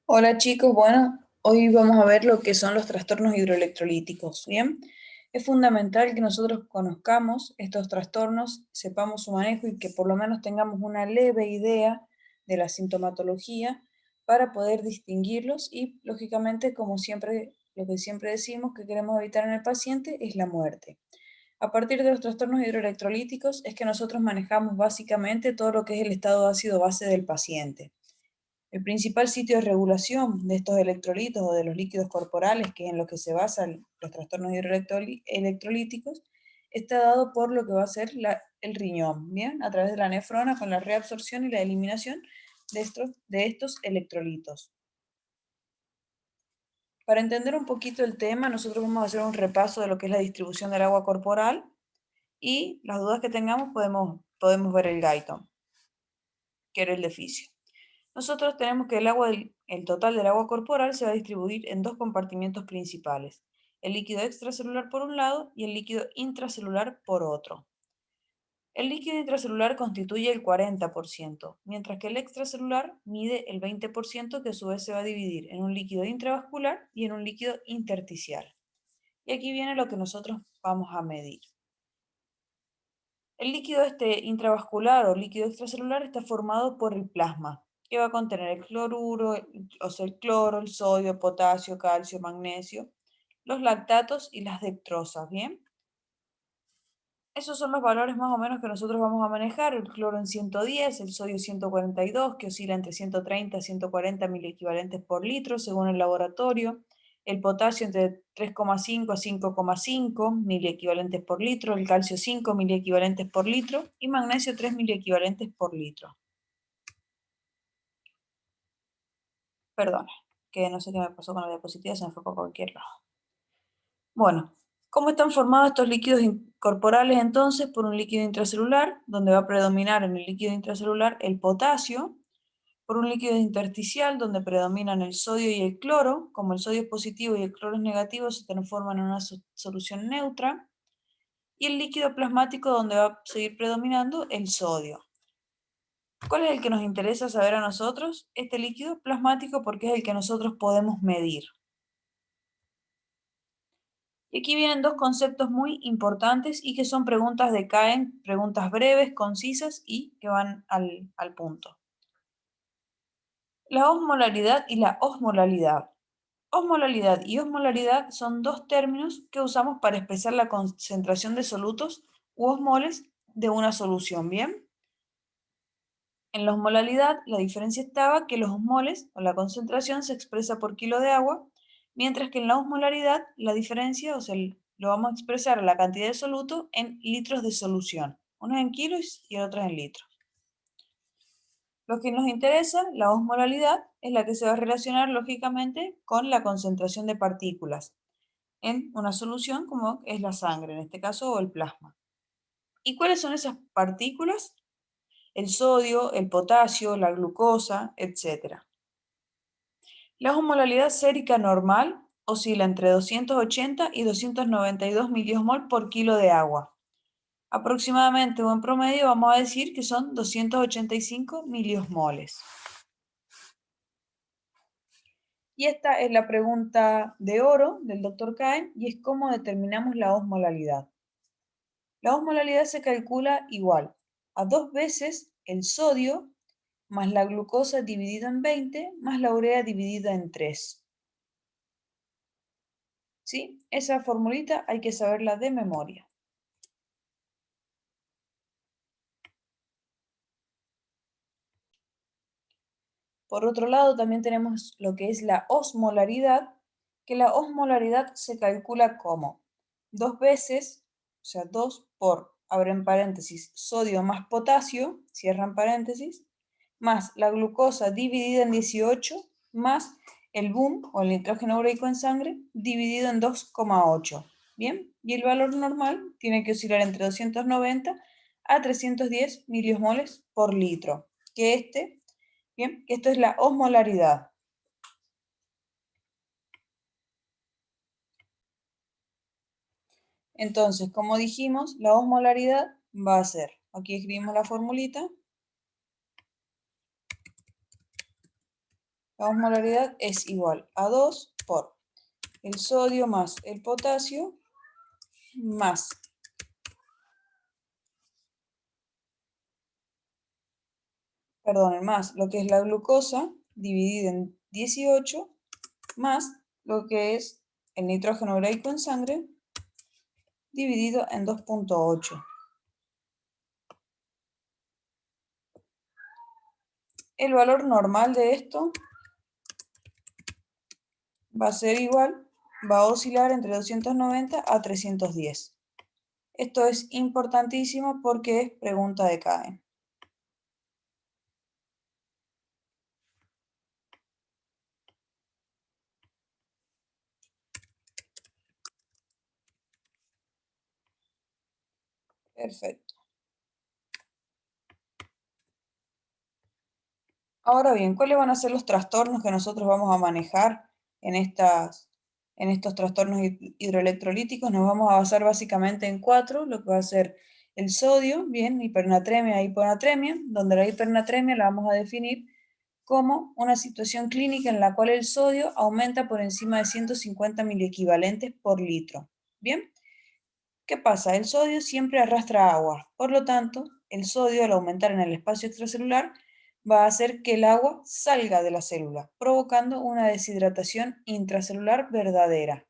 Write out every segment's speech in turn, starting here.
Hola chicos, bueno, hoy vamos a ver lo que son los trastornos hidroelectrolíticos, ¿bien? Es fundamental que nosotros conozcamos estos trastornos, sepamos su manejo y que por lo menos tengamos una leve idea de la sintomatología para poder distinguirlos y, lógicamente, como siempre, lo que siempre decimos que queremos evitar en el paciente es la muerte. A partir de los trastornos hidroelectrolíticos es que nosotros manejamos básicamente todo lo que es el estado ácido base del paciente. El principal sitio de regulación de estos electrolitos o de los líquidos corporales, que es en lo que se basan los trastornos electrolíticos, está dado por lo que va a ser el riñón, ¿bien? A través de la nefrona con la reabsorción y la eliminación de estos electrolitos. Para entender un poquito el tema, nosotros vamos a hacer un repaso de lo que es la distribución del agua corporal y las dudas que tengamos podemos ver el Guyton, que era el de fisio. Nosotros tenemos que el total del agua corporal se va a distribuir en dos compartimientos principales, el líquido extracelular por un lado y el líquido intracelular por otro. El líquido intracelular constituye el 40%, mientras que el extracelular mide el 20%, que a su vez se va a dividir en un líquido intravascular y en un líquido intersticial. Y aquí viene lo que nosotros vamos a medir. El líquido intravascular o líquido extracelular está formado por el plasma, que va a contener el cloruro, o sea, el cloro, el sodio, potasio, calcio, magnesio, los lactatos y las dextrosas, ¿bien? Esos son los valores más o menos que nosotros vamos a manejar: el cloro en 110, el sodio 142, que oscila entre 130 y 140 miliequivalentes por litro según el laboratorio, el potasio entre 3,5 a 5,5 miliequivalentes por litro, el calcio 5 miliequivalentes por litro y magnesio 3 miliequivalentes por litro. Perdona, que no sé qué me pasó con la diapositiva, se me fue por cualquier lado. Bueno, ¿cómo están formados estos líquidos corporales entonces? Por un líquido intracelular, donde va a predominar en el líquido intracelular el potasio; por un líquido intersticial, donde predominan el sodio y el cloro. Como el sodio es positivo y el cloro es negativo, se transforman en una solución neutra; y el líquido plasmático, donde va a seguir predominando el sodio. ¿Cuál es el que nos interesa saber a nosotros? Este líquido plasmático, porque es el que nosotros podemos medir. Y aquí vienen dos conceptos muy importantes y que son preguntas de CAEN, preguntas breves, concisas y que van al punto. La osmolaridad y la osmolalidad. Osmolaridad y osmolaridad son dos términos que usamos para expresar la concentración de solutos u osmoles de una solución, ¿bien? En la osmolalidad, la diferencia estaba que los osmoles, o la concentración, se expresa por kilo de agua, mientras que en la osmolaridad, la diferencia, o sea, lo vamos a expresar la cantidad de soluto en litros de solución, unos en kilos y otros en litros. Lo que nos interesa, la osmolalidad, es la que se va a relacionar lógicamente con la concentración de partículas en una solución como es la sangre, en este caso, o el plasma. ¿Y cuáles son esas partículas? El sodio, el potasio, la glucosa, etc. La osmolalidad sérica normal oscila entre 280 y 292 miliosmol por kilo de agua. Aproximadamente o en promedio vamos a decir que son 285 miliosmoles. Y esta es la pregunta de oro del Dr. Cahen, y es cómo determinamos la osmolalidad. La osmolalidad se calcula igual a 2 veces el sodio más la glucosa dividido en 20 más la urea dividida en 3. ¿Sí? Esa formulita hay que saberla de memoria. Por otro lado, también tenemos lo que es la osmolaridad, que la osmolaridad se calcula como 2 veces, o sea, 2 por, abren paréntesis, sodio más potasio, cierran paréntesis, más la glucosa dividida en 18, más el BUM, o el nitrógeno ureico en sangre, dividido en 2,8. ¿Bien? Y el valor normal tiene que oscilar entre 290 a 310 miliosmoles por litro, que bien, esto es la osmolaridad. Entonces, como dijimos, la osmolaridad va a ser, aquí escribimos la formulita, La osmolaridad es igual a 2 por el sodio más el potasio más más lo que es la glucosa dividido en 18 más lo que es el nitrógeno ureico en sangre dividido en 2,8. El valor normal de esto va a ser igual, va a oscilar entre 290 a 310. Esto es importantísimo porque es pregunta de CAE. Perfecto. Ahora bien, ¿cuáles van a ser los trastornos que nosotros vamos a manejar en estos trastornos hidroelectrolíticos? Nos vamos a basar básicamente en 4, lo que va a ser el sodio, bien, hipernatremia e hiponatremia, donde la hipernatremia la vamos a definir como una situación clínica en la cual el sodio aumenta por encima de 150 miliequivalentes por litro. Bien, ¿qué pasa? El sodio siempre arrastra agua, por lo tanto, el sodio al aumentar en el espacio extracelular va a hacer que el agua salga de la célula, provocando una deshidratación intracelular verdadera.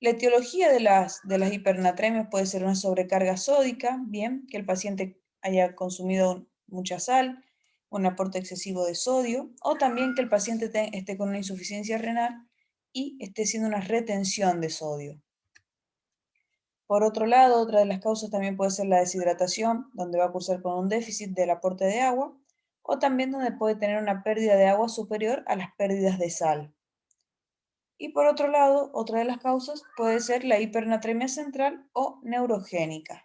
La etiología de las hipernatremias puede ser una sobrecarga sódica, bien, que el paciente haya consumido mucha sal, un aporte excesivo de sodio, o también que el paciente esté con una insuficiencia renal y esté haciendo una retención de sodio. Por otro lado, otra de las causas también puede ser la deshidratación, donde va a cursar con un déficit del aporte de agua, o también donde puede tener una pérdida de agua superior a las pérdidas de sal. Y por otro lado, otra de las causas puede ser la hipernatremia central o neurogénica.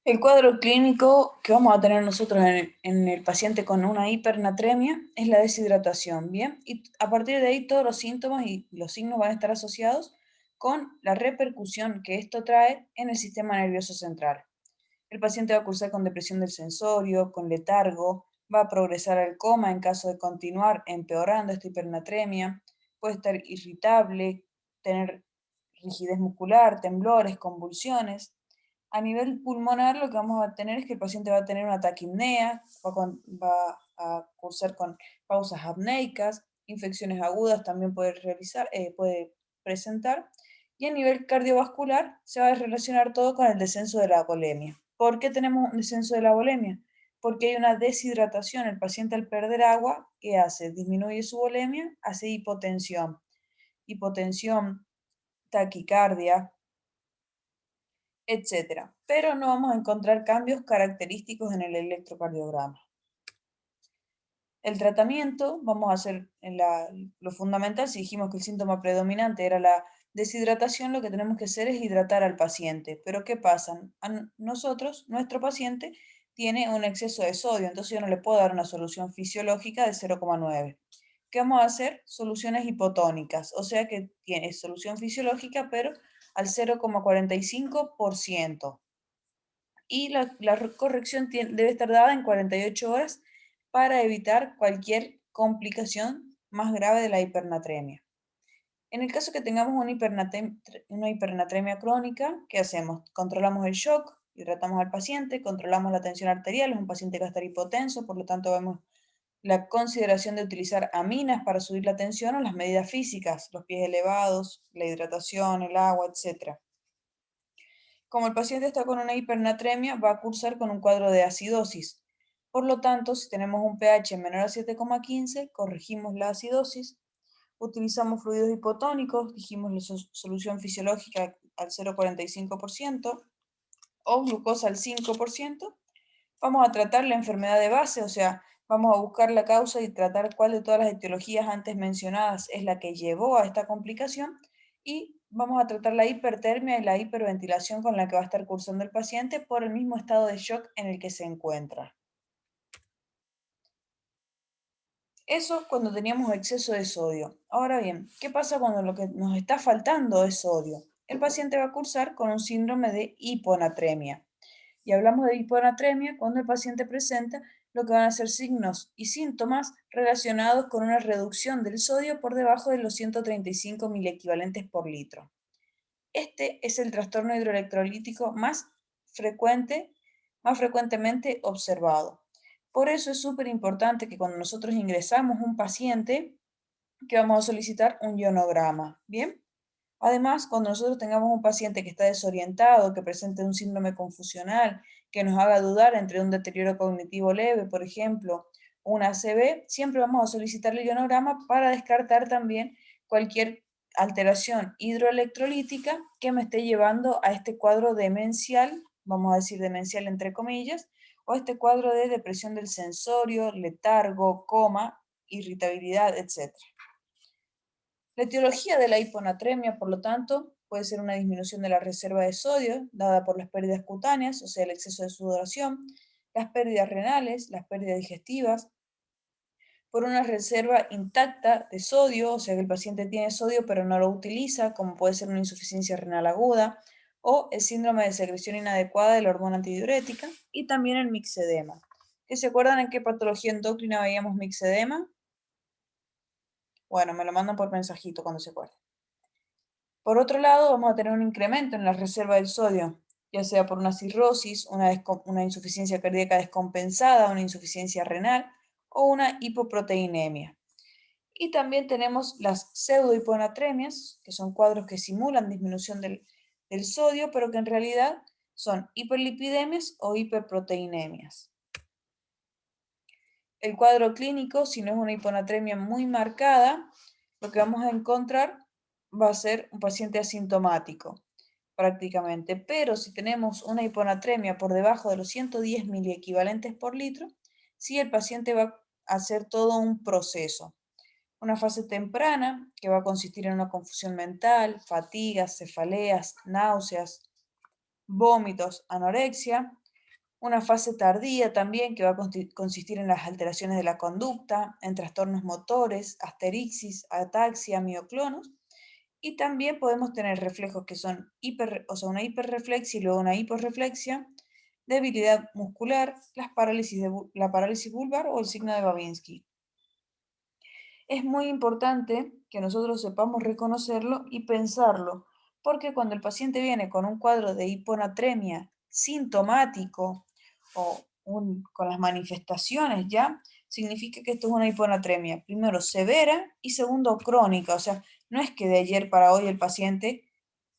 El cuadro clínico que vamos a tener nosotros en el paciente con una hipernatremia es la deshidratación, ¿bien? Y a partir de ahí todos los síntomas y los signos van a estar asociados con la repercusión que esto trae en el sistema nervioso central. El paciente va a cursar con depresión del sensorio, con letargo, va a progresar al coma en caso de continuar empeorando esta hipernatremia, puede estar irritable, tener rigidez muscular, temblores, convulsiones. A nivel pulmonar lo que vamos a tener es que el paciente va a tener una taquipnea, va a cursar con pausas apneicas, infecciones agudas también puede presentar, y a nivel cardiovascular se va a relacionar todo con el descenso de la volemia. ¿Por qué tenemos un descenso de la volemia? Porque hay una deshidratación. El paciente al perder agua, ¿qué hace? Disminuye su volemia, hace hipotensión, taquicardia, etcétera. Pero no vamos a encontrar cambios característicos en el electrocardiograma. El tratamiento, vamos a hacer lo fundamental, si dijimos que el síntoma predominante era la deshidratación, lo que tenemos que hacer es hidratar al paciente. Pero ¿qué pasa? Nuestro paciente tiene un exceso de sodio, entonces yo no le puedo dar una solución fisiológica de 0,9. ¿Qué vamos a hacer? Soluciones hipotónicas, o sea que tiene solución fisiológica, pero al 0,45%. Y la corrección debe estar dada en 48 horas para evitar cualquier complicación más grave de la hipernatremia. En el caso que tengamos una hipernatremia crónica, ¿qué hacemos? Controlamos el shock, hidratamos al paciente, controlamos la tensión arterial, es un paciente que va a estar hipotenso, por lo tanto vemos la consideración de utilizar aminas para subir la tensión o las medidas físicas, los pies elevados, la hidratación, el agua, etc. Como el paciente está con una hipernatremia, va a cursar con un cuadro de acidosis. Por lo tanto, si tenemos un pH menor a 7,15, corregimos la acidosis, utilizamos fluidos hipotónicos, dijimos la solución fisiológica al 0,45% o glucosa al 5%. Vamos a tratar la enfermedad de base, o sea, vamos a buscar la causa y tratar cuál de todas las etiologías antes mencionadas es la que llevó a esta complicación y vamos a tratar la hipertermia y la hiperventilación con la que va a estar cursando el paciente por el mismo estado de shock en el que se encuentra. Eso es cuando teníamos exceso de sodio. Ahora bien, ¿qué pasa cuando lo que nos está faltando es sodio? el paciente va a cursar con un síndrome de hiponatremia. Y hablamos de hiponatremia cuando el paciente presenta lo que van a ser signos y síntomas relacionados con una reducción del sodio por debajo de los 135 miliequivalentes por litro. Este es el trastorno hidroelectrolítico frecuente, más frecuentemente observado. Por eso es súper importante que cuando nosotros ingresamos un paciente, que vamos a solicitar un ionograma, ¿bien? Además, cuando nosotros tengamos un paciente que está desorientado, que presente un síndrome confusional, que nos haga dudar entre un deterioro cognitivo leve, por ejemplo, o una ACV, siempre vamos a solicitar el ionograma para descartar también cualquier alteración hidroelectrolítica que me esté llevando a este cuadro demencial, vamos a decir demencial entre comillas, o este cuadro de depresión del sensorio, letargo, coma, irritabilidad, etc. La etiología de la hiponatremia, por lo tanto, puede ser una disminución de la reserva de sodio dada por las pérdidas cutáneas, o sea, el exceso de sudoración, las pérdidas renales, las pérdidas digestivas, por una reserva intacta de sodio, o sea, que el paciente tiene sodio pero no lo utiliza, como puede ser una insuficiencia renal aguda, o el síndrome de secreción inadecuada de la hormona antidiurética, y también el mixedema. ¿Que se acuerdan en qué patología endocrina veíamos mixedema? Bueno, me lo mandan por mensajito cuando se acuerden. Por otro lado, vamos a tener un incremento en la reserva del sodio, ya sea por una cirrosis, una insuficiencia cardíaca descompensada, una insuficiencia renal o una hipoproteinemia. Y también tenemos las pseudohiponatremias, que son cuadros que simulan disminución del sodio, pero que en realidad son hiperlipidemias o hiperproteinemias. El cuadro clínico, si no es una hiponatremia muy marcada, lo que vamos a encontrar va a ser un paciente asintomático prácticamente, pero si tenemos una hiponatremia por debajo de los 110 miliequivalentes por litro, sí el paciente va a hacer todo un proceso. Una fase temprana que va a consistir en una confusión mental, fatigas, cefaleas, náuseas, vómitos, anorexia. Una fase tardía también que va a consistir en las alteraciones de la conducta, en trastornos motores, asterixis, ataxia, mioclonos. Y también podemos tener reflejos que son una hiperreflexia y luego una hiporreflexia, debilidad muscular, la parálisis vulvar o el signo de Babinski. Es muy importante que nosotros sepamos reconocerlo y pensarlo, porque cuando el paciente viene con un cuadro de hiponatremia sintomático o con las manifestaciones ya, significa que esto es una hiponatremia, primero severa y segundo crónica, o sea, no es que de ayer para hoy el paciente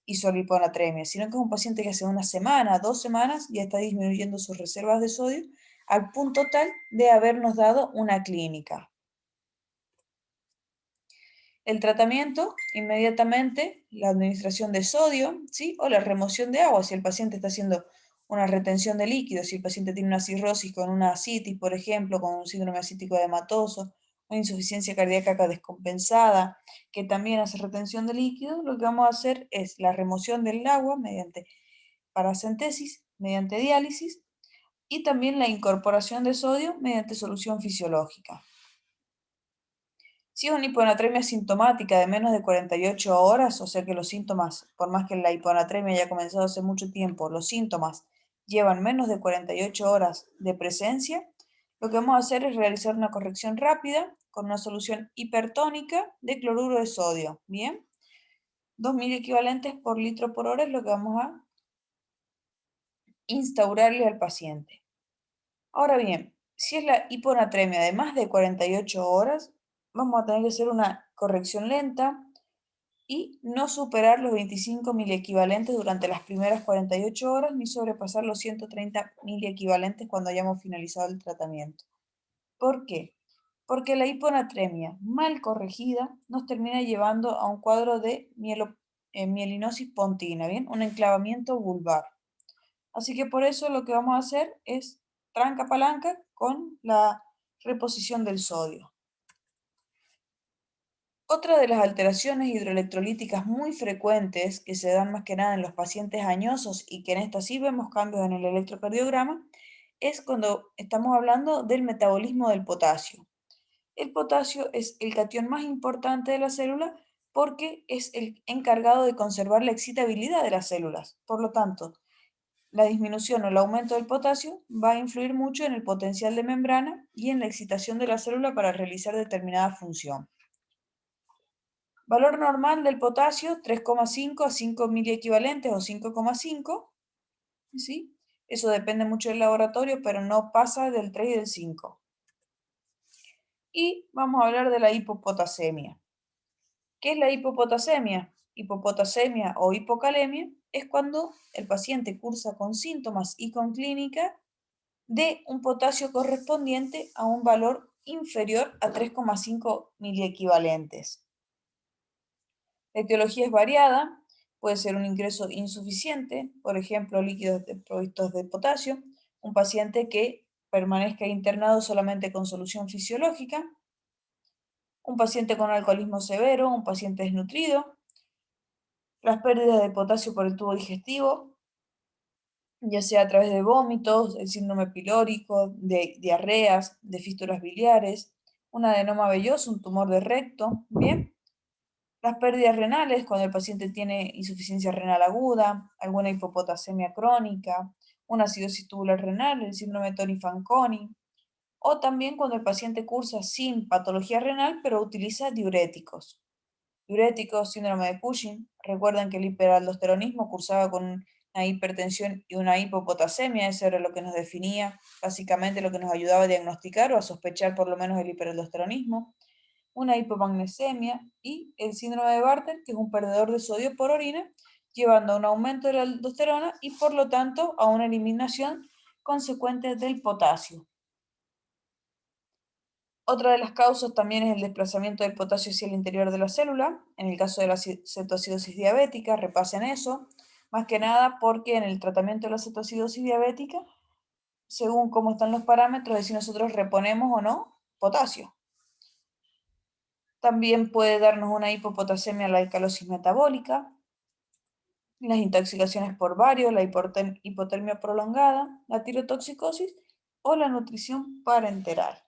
hizo la hiponatremia, sino que es un paciente que hace una semana, 2 semanas ya está disminuyendo sus reservas de sodio al punto tal de habernos dado una clínica. El tratamiento, inmediatamente, la administración de sodio, ¿sí? O la remoción de agua, si el paciente está haciendo una retención de líquidos, si el paciente tiene una cirrosis con una asitis, por ejemplo, con un síndrome asítico edematoso, o insuficiencia cardíaca descompensada, que también hace retención de líquidos, lo que vamos a hacer es la remoción del agua mediante paracentesis, mediante diálisis, y también la incorporación de sodio mediante solución fisiológica. Si es una hiponatremia sintomática de menos de 48 horas, o sea que los síntomas, por más que la hiponatremia haya comenzado hace mucho tiempo, los síntomas llevan menos de 48 horas de presencia, lo que vamos a hacer es realizar una corrección rápida con una solución hipertónica de cloruro de sodio. Bien, 2000 equivalentes por litro por hora es lo que vamos a instaurarle al paciente. Ahora bien, si es la hiponatremia de más de 48 horas, vamos a tener que hacer una corrección lenta y no superar los 25 miliequivalentes durante las primeras 48 horas ni sobrepasar los 130 miliequivalentes cuando hayamos finalizado el tratamiento. ¿Por qué? Porque la hiponatremia mal corregida nos termina llevando a un cuadro de mielinosis pontina, ¿bien? Un enclavamiento vulvar. Así que por eso lo que vamos a hacer es tranca palanca con la reposición del sodio. Otra de las alteraciones hidroelectrolíticas muy frecuentes que se dan más que nada en los pacientes añosos y que en esta sí vemos cambios en el electrocardiograma es cuando estamos hablando del metabolismo del potasio. El potasio es el catión más importante de la célula, porque es el encargado de conservar la excitabilidad de las células. Por lo tanto, la disminución o el aumento del potasio va a influir mucho en el potencial de membrana y en la excitación de la célula para realizar determinada función. Valor normal del potasio, 3,5 a 5 miliequivalentes o 5,5, ¿sí? Eso depende mucho del laboratorio, pero no pasa del 3 y del 5. Y vamos a hablar de la hipopotasemia. ¿Qué es la hipopotasemia? Hipopotasemia o hipocalemia es cuando el paciente cursa con síntomas y con clínica de un potasio correspondiente a un valor inferior a 3,5 miliequivalentes. La etiología es variada, puede ser un ingreso insuficiente, por ejemplo, líquidos provistos de potasio, un paciente que permanezca internado solamente con solución fisiológica, un paciente con alcoholismo severo, un paciente desnutrido, las pérdidas de potasio por el tubo digestivo, ya sea a través de vómitos, el síndrome pilórico, de diarreas, de fístulas biliares, un adenoma velloso, un tumor de recto, ¿bien? Las pérdidas renales, cuando el paciente tiene insuficiencia renal aguda, alguna hipopotasemia crónica, una acidosis tubular renal, el síndrome Toni-Fanconi, o también cuando el paciente cursa sin patología renal, pero utiliza diuréticos. Diuréticos, síndrome de Cushing. Recuerden que el hiperaldosteronismo cursaba con una hipertensión y una hipopotasemia, eso era lo que nos definía, básicamente lo que nos ayudaba a diagnosticar o a sospechar por lo menos el hiperaldosteronismo, una hipomagnesemia y el síndrome de Bartter, que es un perdedor de sodio por orina, llevando a un aumento de la aldosterona y por lo tanto a una eliminación consecuente del potasio. Otra de las causas también es el desplazamiento del potasio hacia el interior de la célula. En el caso de la cetoacidosis diabética, repasen eso, más que nada porque en el tratamiento de la cetoacidosis diabética, según cómo están los parámetros, es si nosotros reponemos o no potasio. También puede darnos una hipopotasemia a la alcalosis metabólica, las intoxicaciones por bario, la hipotermia prolongada, la tirotoxicosis o la nutrición parenteral.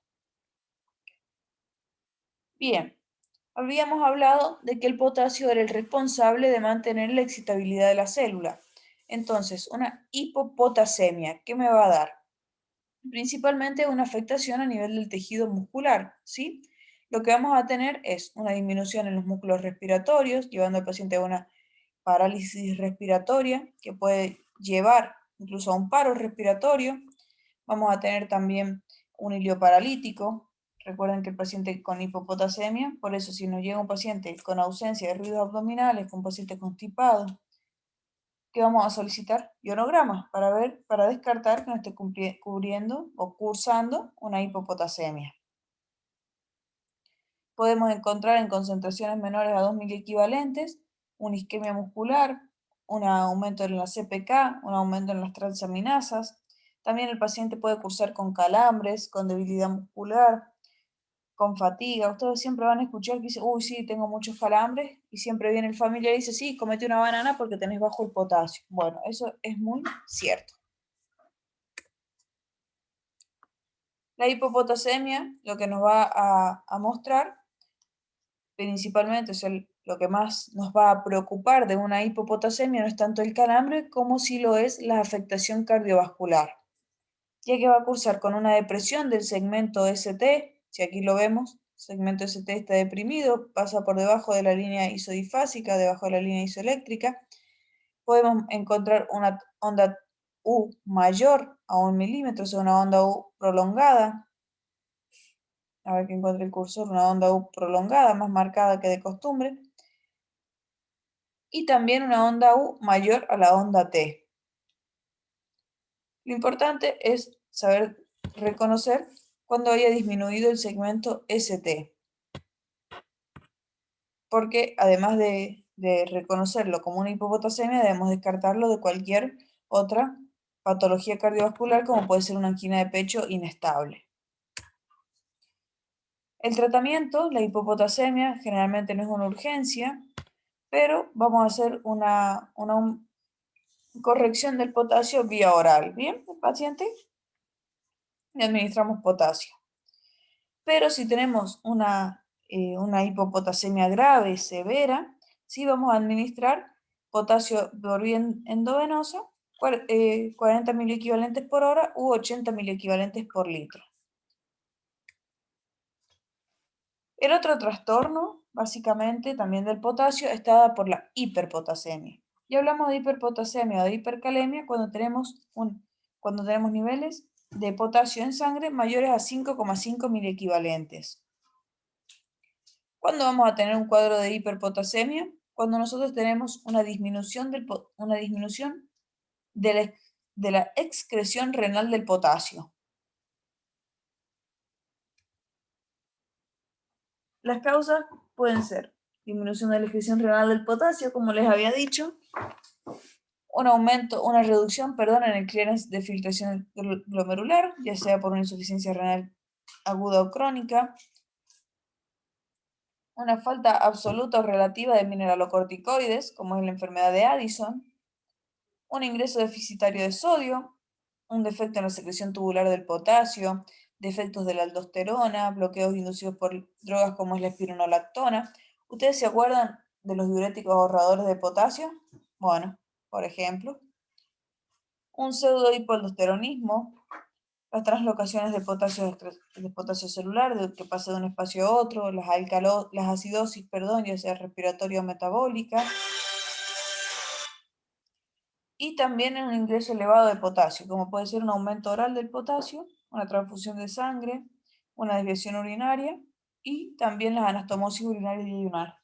Bien, habíamos hablado de que el potasio era el responsable de mantener la excitabilidad de la célula. Entonces, una hipopotasemia, ¿qué me va a dar? Principalmente una afectación a nivel del tejido muscular, ¿sí? Lo que vamos a tener es una disminución en los músculos respiratorios, llevando al paciente a una parálisis respiratoria, que puede llevar incluso a un paro respiratorio. Vamos a tener también un hilio paralítico. Recuerden que el paciente con hipopotasemia, por eso si nos llega un paciente con ausencia de ruidos abdominales, con un paciente constipado, ¿qué vamos a solicitar? Ionogramas para ver, para descartar que no esté cubriendo o cursando una hipopotasemia. Podemos encontrar en concentraciones menores a 2 miliequivalentes una isquemia muscular, un aumento en la CPK, un aumento en las transaminasas. También el paciente puede cursar con calambres, con debilidad muscular, con fatiga. Ustedes siempre van a escuchar que dicen, uy, sí, tengo muchos calambres, y siempre viene el familiar y dice, sí, comete una banana porque tenés bajo el potasio. Bueno, eso es muy cierto. La hipopotasemia lo que nos va a mostrar principalmente, o sea, lo que más nos va a preocupar de una hipopotasemia no es tanto el calambre como si lo es la afectación cardiovascular, ya que va a cursar con una depresión del segmento ST, si aquí lo vemos, el segmento ST está deprimido, pasa por debajo de la línea isodifásica, debajo de la línea isoeléctrica. Podemos encontrar una onda U mayor a 1 milímetro, o sea, una onda U prolongada. A ver que encuentre el cursor, una onda U prolongada, más marcada que de costumbre. Y también una onda U mayor a la onda T. Lo importante es saber reconocer cuando haya disminuido el segmento ST, porque además de reconocerlo como una hipopotasemia, debemos descartarlo de cualquier otra patología cardiovascular, como puede ser una angina de pecho inestable. El tratamiento, la hipopotasemia, generalmente no es una urgencia, pero vamos a hacer una corrección del potasio vía oral. Bien, el paciente le administramos potasio. Pero si tenemos una una hipopotasemia grave, severa, sí vamos a administrar potasio por vía endovenosa, 40 miliequivalentes por hora u 80 miliequivalentes por litro. El otro trastorno, básicamente, también del potasio, está dada por la hiperpotasemia. Y hablamos de hiperpotasemia o de hipercalemia cuando tenemos niveles de potasio en sangre mayores a 5,5 miliequivalentes. ¿Cuándo vamos a tener un cuadro de hiperpotasemia? Cuando nosotros tenemos una disminución de la excreción renal del potasio. Las causas pueden ser disminución de la excreción renal del potasio, como les había dicho, una reducción, en el clearance de filtración glomerular, ya sea por una insuficiencia renal aguda o crónica, una falta absoluta o relativa de mineralocorticoides, como es la enfermedad de Addison, un ingreso deficitario de sodio, un defecto en la secreción tubular del potasio, defectos de la aldosterona, bloqueos inducidos por drogas como es la espironolactona. ¿Ustedes se acuerdan de los diuréticos ahorradores de potasio? Bueno, por ejemplo, un pseudohipoaldosteronismo, las translocaciones de potasio celular, que pasa de un espacio a otro, las acidosis, ya sea respiratoria o metabólica, y también en un ingreso elevado de potasio, como puede ser un aumento oral del potasio, una transfusión de sangre, una desviación urinaria y también las anastomosis urinaria y ayunar.